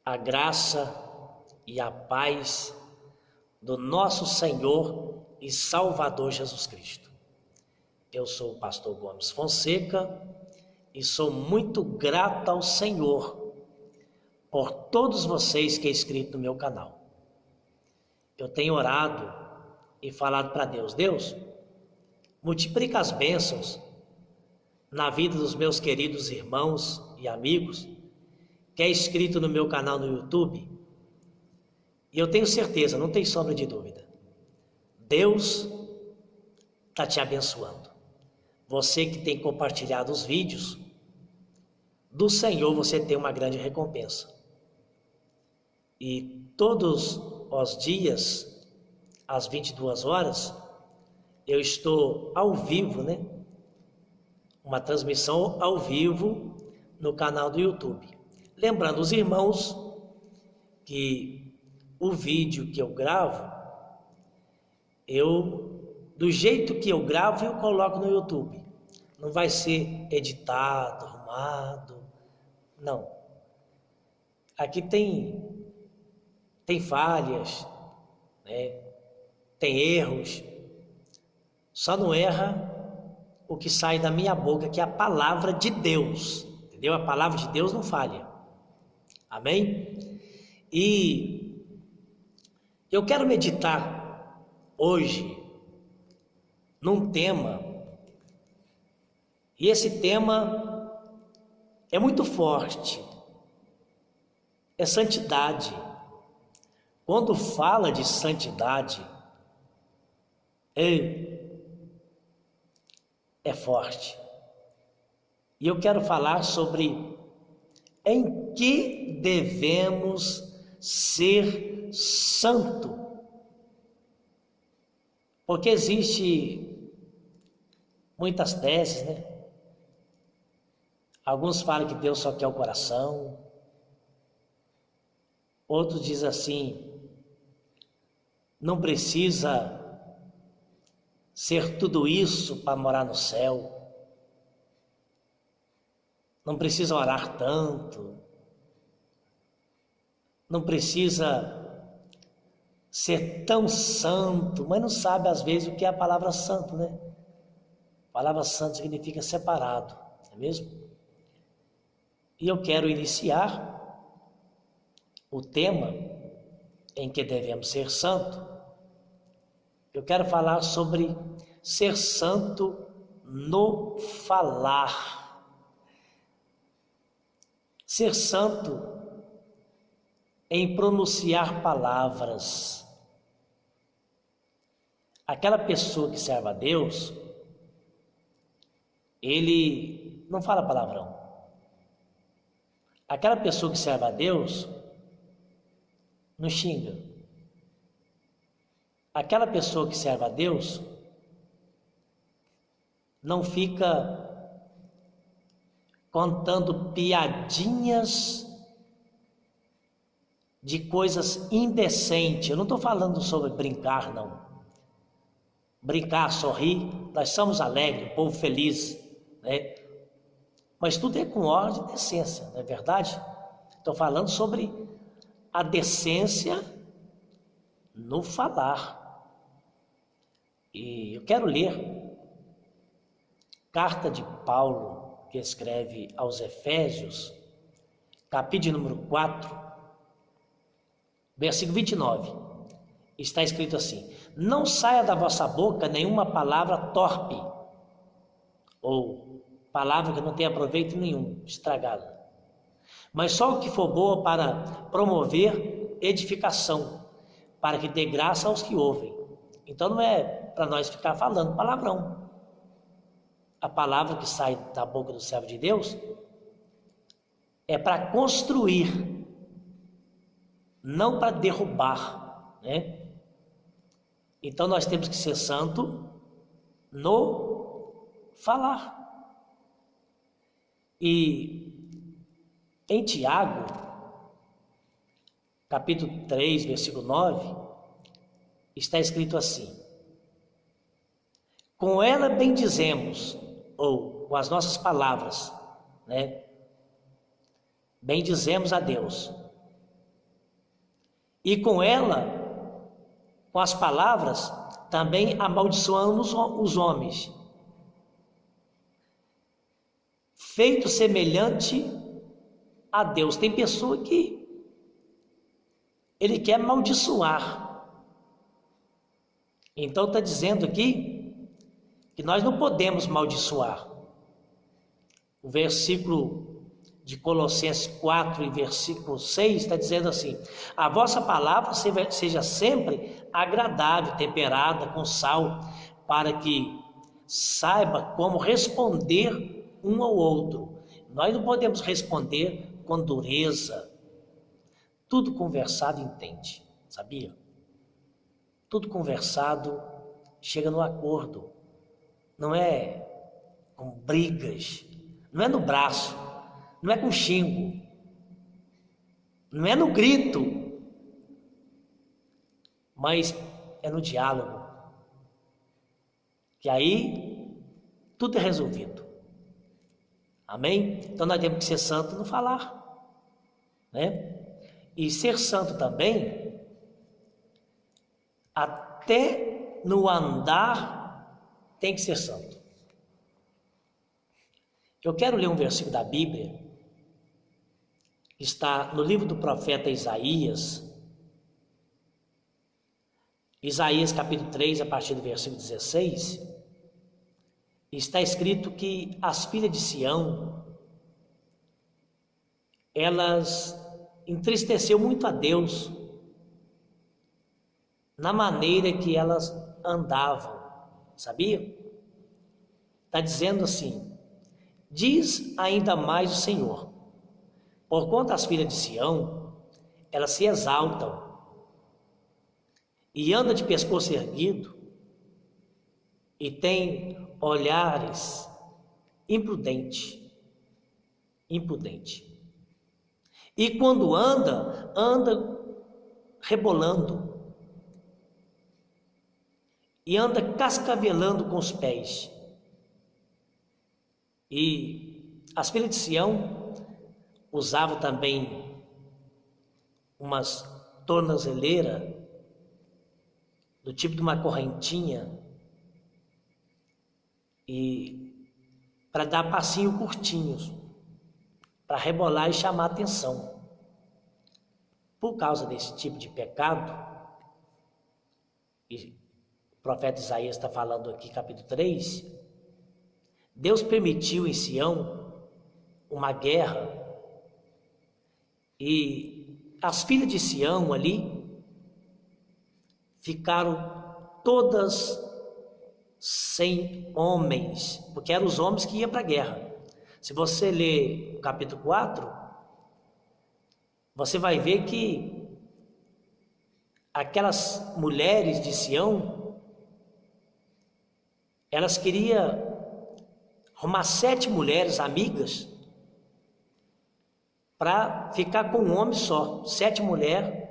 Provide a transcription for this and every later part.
A graça e a paz do nosso Senhor e Salvador Jesus Cristo. Eu sou o pastor Gomes Fonseca e sou muito grato ao Senhor por todos vocês que é inscrito no meu canal. Eu tenho orado e falado para Deus: Deus, multiplica as bênçãos na vida dos meus queridos irmãos e amigos que é inscrito no meu canal no YouTube. E eu tenho certeza, não tem sombra de dúvida, Deus está te abençoando. Você que tem compartilhado os vídeos, do Senhor você tem uma grande recompensa. E todos os dias, às 22 horas, eu estou ao vivo, uma transmissão ao vivo no canal do YouTube. Lembrando os irmãos que o vídeo que eu gravo, do jeito que eu gravo, eu coloco no YouTube. Não vai ser editado, arrumado, não. Aqui tem falhas, tem erros. Só não erra o que sai da minha boca, que é a palavra de Deus, entendeu? A palavra de Deus não falha. Amém? E eu quero meditar hoje num tema, e esse tema é muito forte, é santidade. Quando fala de santidade, é forte. E eu quero falar sobre em que devemos ser santo. Porque existe muitas teses, Alguns falam que Deus só quer o coração. Outros dizem assim, não precisa ser tudo isso para morar no céu. Não precisa orar tanto. Não precisa ser tão santo, mas não sabe às vezes o que é a palavra santo, A palavra santo significa separado, não é mesmo? E eu quero iniciar o tema em que devemos ser santo. Eu quero falar sobre ser santo no falar. Ser santo em pronunciar palavras. Aquela pessoa que serve a Deus, ele não fala palavrão. Aquela pessoa que serve a Deus não xinga. Aquela pessoa que serve a Deus não fica contando piadinhas de coisas indecentes. Eu não estou falando sobre brincar, não. Brincar, sorrir, nós somos alegres, um povo feliz, Mas tudo é com ordem e decência, não é verdade? Estou falando sobre a decência no falar. E eu quero ler carta de Paulo, que escreve aos Efésios, capítulo número 4, versículo 29. Está escrito assim: não saia da vossa boca nenhuma palavra torpe, ou palavra que não tenha proveito nenhum, estragada, mas só o que for boa para promover edificação, para que dê graça aos que ouvem. Então não é para nós ficar falando palavrão. A palavra que sai da boca do servo de Deus é para construir, não para derrubar, Então nós temos que ser santo no falar. E em Tiago, capítulo 3, versículo 9, está escrito assim: com ela bendizemos, ou com as nossas palavras, bendizemos a Deus, E com ela, com as palavras, também amaldiçoamos os homens. Feito semelhante a Deus. Tem pessoa que ele quer amaldiçoar. Então está dizendo aqui que nós não podemos amaldiçoar. O versículo de Colossenses 4 e versículo 6 está dizendo assim: a vossa palavra seja sempre agradável, temperada com sal, para que saiba como responder um ao outro. Nós não podemos responder com dureza. Tudo conversado entende, sabia? Tudo conversado chega no acordo. Não é com brigas, não é no braço, não é com xingo, não é no grito, mas é no diálogo. Que aí tudo é resolvido. Amém? Então nós temos que ser santo no falar, né? E ser santo também, até no andar, tem que ser santo. Eu quero ler um versículo da Bíblia, que está no livro do profeta Isaías, Isaías capítulo 3, a partir do versículo 16, está escrito que as filhas de Sião, elas entristeceu muito a Deus na maneira que elas andavam, sabia? Está dizendo assim: diz ainda mais o Senhor, porquanto as filhas de Sião, elas se exaltam e andam de pescoço erguido e têm olhares impudentes. E quando anda rebolando e anda cascavelando com os pés. E as filhas de Sião usavam também umas tornozeleiras do tipo de uma correntinha e para dar passinho curtinhos, para rebolar e chamar atenção. Por causa desse tipo de pecado, e o profeta Isaías está falando aqui, capítulo 3, Deus permitiu em Sião uma guerra, e as filhas de Sião ali ficaram todas sem homens, porque eram os homens que iam para a guerra. Se você ler o capítulo 4, você vai ver que aquelas mulheres de Sião, elas queriam arrumar 7 mulheres amigas para ficar com um homem só. 7 mulheres,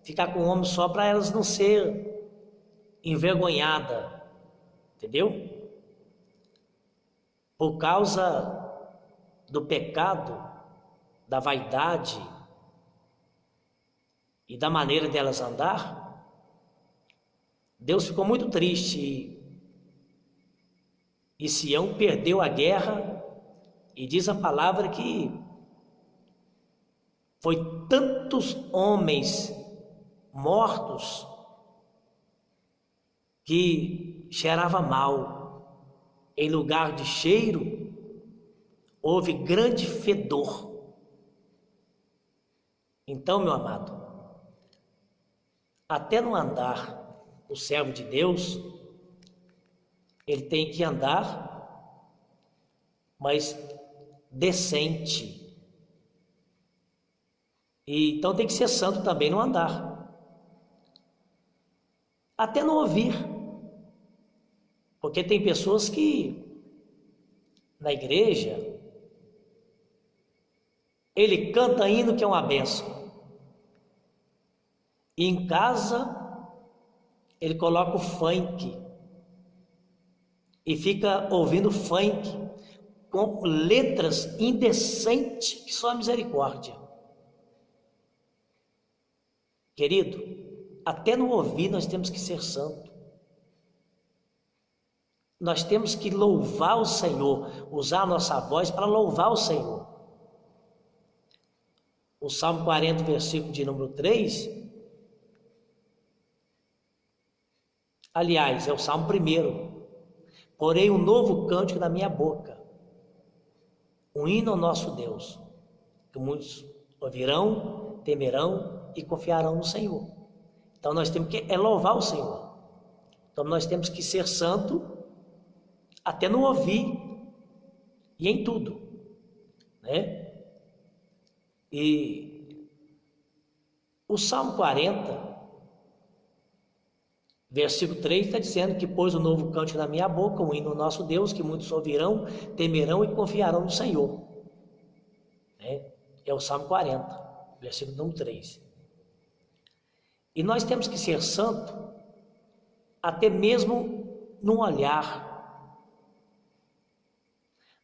ficar com um homem só para elas não serem envergonhadas, entendeu? Por causa do pecado, da vaidade e da maneira delas andar, Deus ficou muito triste e Sião perdeu a guerra, e diz a palavra que foi tantos homens mortos que cheirava mal. Em lugar de cheiro, houve grande fedor. Então, meu amado, até no andar, o servo de Deus, ele tem que andar, mas decente. E então tem que ser santo também no andar. Até no ouvir. Porque tem pessoas que na igreja ele canta hino que é uma bênção. E em casa ele coloca o funk e fica ouvindo funk com letras indecentes que só a misericórdia. Querido, até no ouvir nós temos que ser santo. Nós temos que louvar o Senhor, usar a nossa voz para louvar o Senhor. O Salmo 40, versículo de número 3, aliás, é o Salmo 1. Porém um novo cântico na minha boca, um hino ao nosso Deus, que muitos ouvirão, temerão e confiarão no Senhor. Então nós temos que louvar o Senhor. Então nós temos que ser santo até no ouvir e em tudo, né? E o Salmo 40, versículo 3 está dizendo que pôs um novo cântico na minha boca, um hino ao nosso Deus, que muitos ouvirão, temerão e confiarão no Senhor. É o Salmo 40, versículo número 3. E nós temos que ser santo até mesmo no olhar,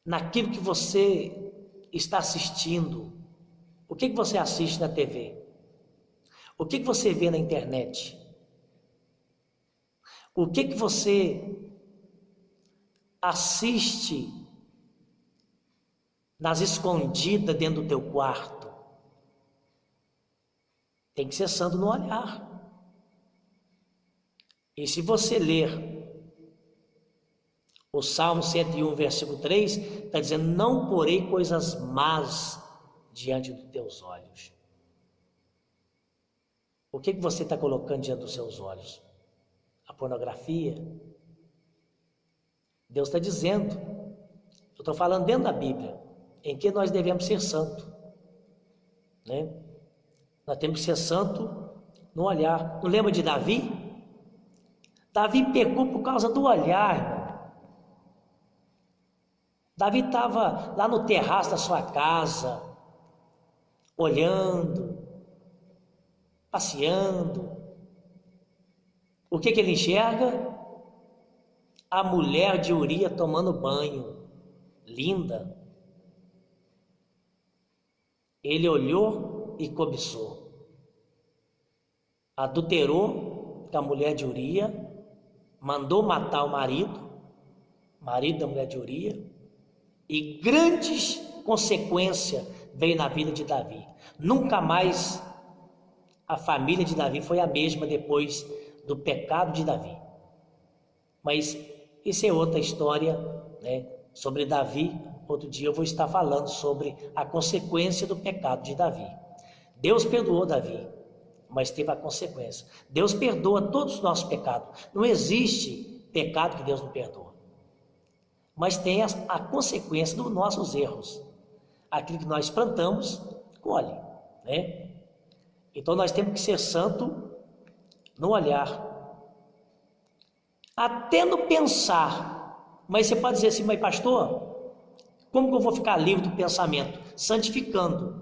naquilo que você está assistindo. O que você assiste na TV? O que você vê na internet? O que você assiste nas escondidas dentro do teu quarto? Tem que ser santo no olhar. E se você ler o Salmo 101, versículo 3, está dizendo: não porei coisas más diante dos teus olhos. O que você está colocando diante dos seus olhos? A pornografia? Deus está dizendo, eu estou falando dentro da Bíblia, em que nós devemos ser santos, né? Nós temos que ser santo no olhar. Não lembra de Davi? Davi pecou por causa do olhar, irmão. Davi estava lá no terraço da sua casa, olhando, passeando. O que ele enxerga? A mulher de Uria tomando banho, linda. Ele olhou e cobiçou. Adulterou com a mulher de Uria, mandou matar o marido da mulher de Uria, e grandes consequências veio na vida de Davi. Nunca mais a família de Davi foi a mesma depois do pecado de Davi. Mas isso é outra história, né? Sobre Davi. Outro dia eu vou estar falando sobre a consequência do pecado de Davi. Deus perdoou Davi, mas teve a consequência. Deus perdoa todos os nossos pecados. Não existe pecado que Deus não perdoa. Mas tem a consequência dos nossos erros. Aquilo que nós plantamos, colhe, né? Então nós temos que ser santo no olhar, até no pensar. Mas você pode dizer assim: mas pastor, como que eu vou ficar livre do pensamento? Santificando.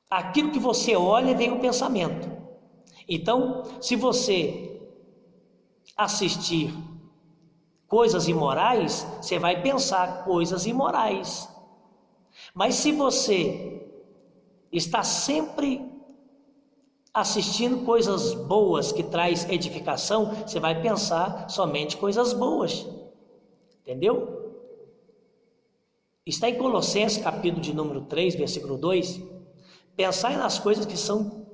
Aquilo que você olha vem o pensamento. Então, se você assistir coisas imorais, você vai pensar coisas imorais. Mas se você está sempre assistindo coisas boas que traz edificação, você vai pensar somente coisas boas. Entendeu? Está em Colossenses, capítulo de número 3, versículo 2. Pensai nas coisas que são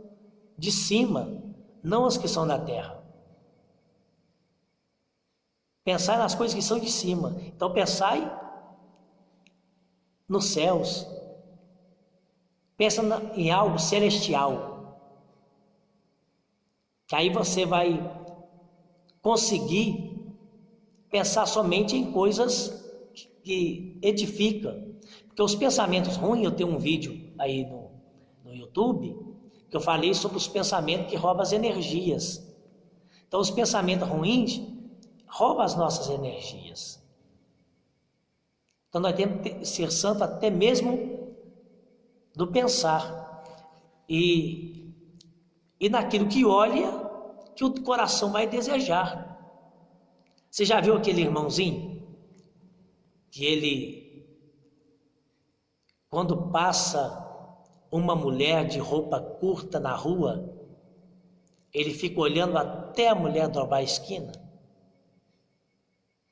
de cima, não as que são da terra. Pensai nas coisas que são de cima. Então pensai nos céus. Pensa em algo celestial. Que aí você vai conseguir pensar somente em coisas que edificam. Porque os pensamentos ruins, eu tenho um vídeo aí no YouTube, que eu falei sobre os pensamentos que roubam as energias. Então os pensamentos ruins rouba as nossas energias. Então nós temos que ser santos até mesmo do pensar. E naquilo que olha, que o coração vai desejar. Você já viu aquele irmãozinho? Que ele, quando passa uma mulher de roupa curta na rua, ele fica olhando até a mulher dobrar a esquina?